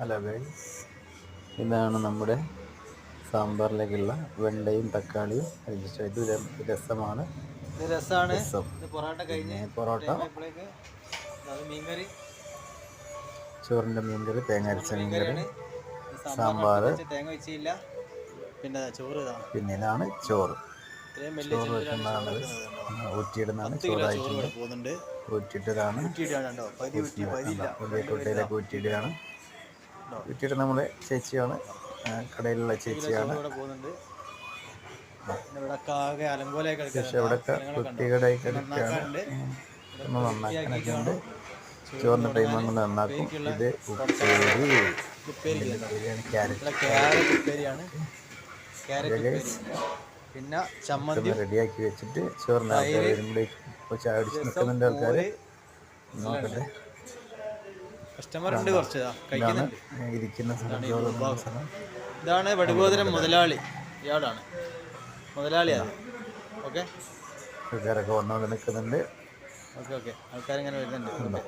Hello guys, ഇതാണ് നമ്മുടെ സാമ്പാറിലേക്കുള്ള വെണ്ടയും തക്കാളിയും അരിഞ്ഞിട്ട്. ഇത് രസമാണ്. രസം പിന്നെ പൊറോട്ട, ചോറിൻ്റെ മീൻകറി, തേങ്ങ അരച്ച മീൻകറി, സാമ്പാർ, പിന്നെ ഇതാണ് ചോറ്. ചോറ് വെക്കുന്നതാണത്, ഊറ്റിയിടുന്നതാണ്. ചോറായിട്ടുണ്ട്, ഊറ്റിയിട്ടതാണ്. വലിയ കുട്ടയിലേക്ക് ഊറ്റിയിടുകയാണ്. ഊറ്റിയിട്ട് നമ്മുടെ ചേച്ചിയാണ്, കടയിലുള്ള ചേച്ചിയാണ്. പക്ഷെ ഇവിടെയൊക്കെ വൃത്തികേടായി കിടക്കുകയാണ്. ഒന്ന് നന്നാക്കാനൊക്കെ ഉണ്ട്. ചോറിൻ്റെ ടൈം കൊണ്ട് നന്നാക്കും. ഇത് ഉപ്പേരി, പിന്നെ ചമ്മന്തി റെഡിയാക്കി വെച്ചിട്ട് ചോറിൻ്റെ ആൾക്കാർ വരുമ്പോഴേക്കും ഇപ്പോൾ ചായ അടിച്ച് നിൽക്കുന്നുണ്ട് ആൾക്കാർ. നോക്കട്ടെ, ഇരിക്കുന്ന സ്ഥലം, ഇതാണ് വടുകോതരം മുതലാളി. ഇയാളാണ് മുതലാളിയാണ്. ഓക്കെ, ആൾക്കാരൊക്കെ വന്നുകൊണ്ട് നിൽക്കുന്നുണ്ട്. ആൾക്കാരിങ്ങനെ വരുന്നുണ്ട്.